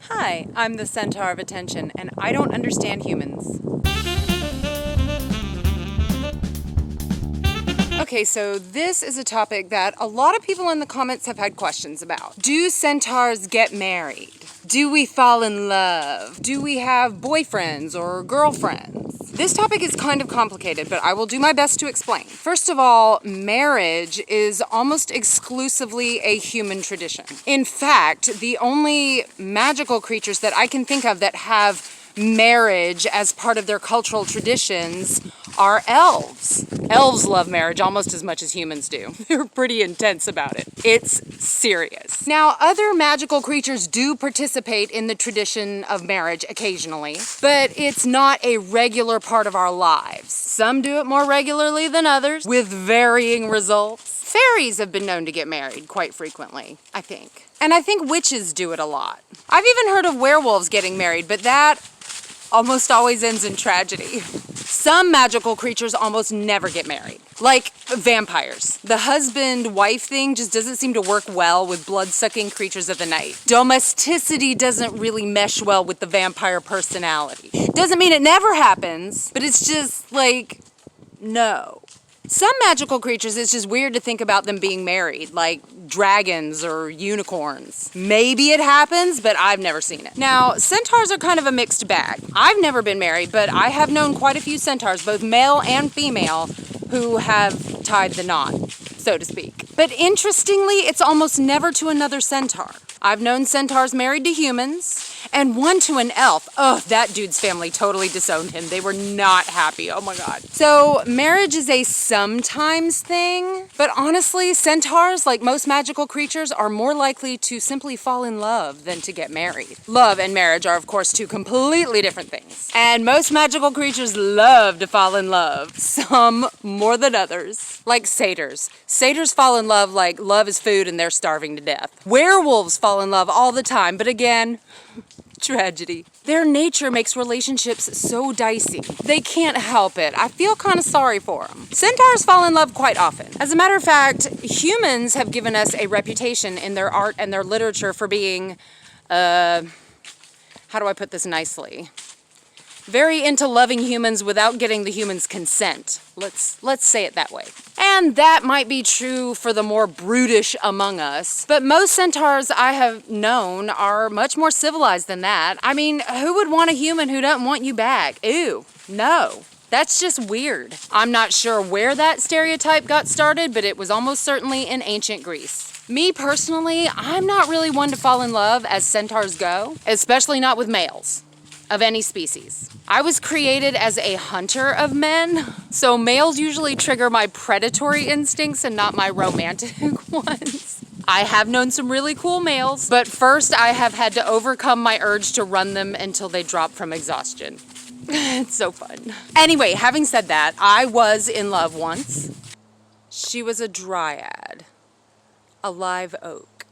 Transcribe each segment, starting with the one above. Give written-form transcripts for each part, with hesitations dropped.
Hi, I'm the Centaur of Attention, and I don't understand humans. Okay, so this is a topic that a lot of people in the comments have had questions about. Do centaurs get married? Do we fall in love? Do we have boyfriends or girlfriends? This topic is kind of complicated, but I will do my best to explain. First of all, marriage is almost exclusively a human tradition. In fact, the only magical creatures that I can think of that have marriage as part of their cultural traditions are elves. Elves love marriage almost as much as humans do. They're pretty intense about it. It's serious. Now, other magical creatures do participate in the tradition of marriage occasionally, but it's not a regular part of our lives. Some do it more regularly than others, with varying results. Fairies have been known to get married quite frequently, I think. And I think witches do it a lot. I've even heard of werewolves getting married, but that almost always ends in tragedy. Some magical creatures almost never get married, like vampires. The husband-wife thing just doesn't seem to work well with blood-sucking creatures of the night. Domesticity doesn't really mesh well with the vampire personality. Doesn't mean it never happens, but it's just like, no. Some magical creatures, it's just weird to think about them being married, like dragons or unicorns. Maybe it happens, but I've never seen it. Now, centaurs are kind of a mixed bag. I've never been married, but I have known quite a few centaurs, both male and female, who have tied the knot, so to speak. But interestingly, it's almost never to another centaur. I've known centaurs married to humans, and one to an elf. Oh, that dude's family totally disowned him. They were not happy. Oh my God. So marriage is a sometimes thing, but honestly, centaurs, like most magical creatures, are more likely to simply fall in love than to get married. Love and marriage are, of course, two completely different things. And most magical creatures love to fall in love. Some more than others. Like satyrs. Satyrs fall in love like love is food and they're starving to death. Werewolves fall in love all the time, but again, tragedy. Their nature makes relationships so dicey. They can't help it. I feel kind of sorry for them. Centaurs fall in love quite often. As a matter of fact, humans have given us a reputation in their art and their literature for being, how do I put this nicely? Very into loving humans without getting the humans' consent. Let's say it that way. And that might be true for the more brutish among us, but most centaurs I have known are much more civilized than that. I mean, who would want a human who doesn't want you back? Ew, no. That's just weird. I'm not sure where that stereotype got started, but it was almost certainly in ancient Greece. Me personally, I'm not really one to fall in love as centaurs go, especially not with males of any species. I was created as a hunter of men, so males usually trigger my predatory instincts and not my romantic ones. I have known some really cool males, but first I have had to overcome my urge to run them until they drop from exhaustion. It's so fun. Anyway, having said that, I was in love once. She was a dryad, a live oak.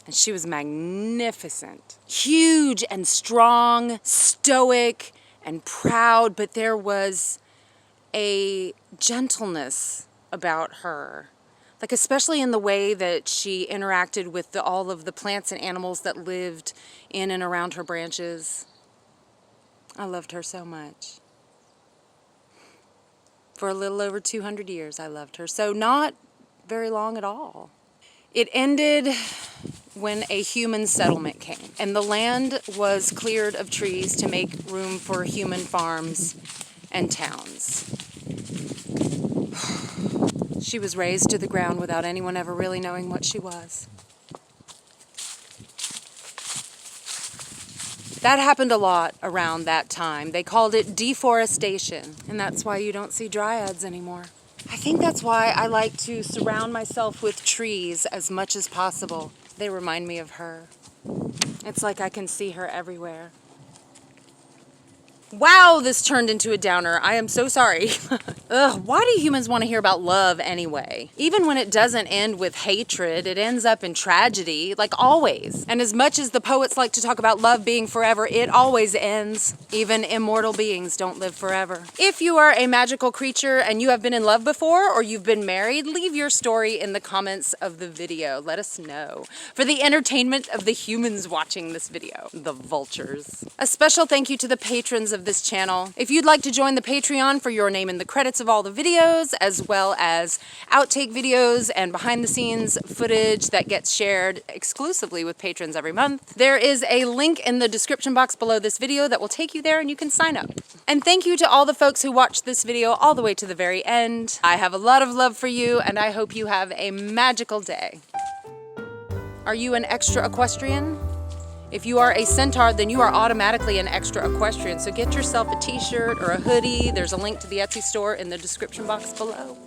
And she was magnificent. Huge and strong, stoic and proud, but there was a gentleness about her. Like especially in the way that she interacted with all of the plants and animals that lived in and around her branches. I loved her so much. For a little over 200 years, I loved her. So not very long at all. It ended when a human settlement came, and the land was cleared of trees to make room for human farms and towns. She was razed to the ground without anyone ever really knowing what she was. That happened a lot around that time. They called it deforestation, and that's why you don't see dryads anymore. I think that's why I like to surround myself with trees as much as possible. They remind me of her. It's like I can see her everywhere. Wow, this turned into a downer. I am so sorry. Ugh, why do humans want to hear about love anyway? Even when it doesn't end with hatred, it ends up in tragedy, like always. And as much as the poets like to talk about love being forever, it always ends. Even immortal beings don't live forever. If you are a magical creature and you have been in love before or you've been married, leave your story in the comments of the video. Let us know. For the entertainment of the humans watching this video, the vultures. A special thank you to the patrons of this channel. If you'd like to join the Patreon for your name in the credits of all the videos, as well as outtake videos and behind the scenes footage that gets shared exclusively with patrons every month, there is a link in the description box below this video that will take you there and you can sign up. And thank you to all the folks who watched this video all the way to the very end. I have a lot of love for you and I hope you have a magical day. Are you an extra equestrian? If you are a centaur, then you are automatically an extra equestrian. So get yourself a t-shirt or a hoodie. There's a link to the Etsy store in the description box below.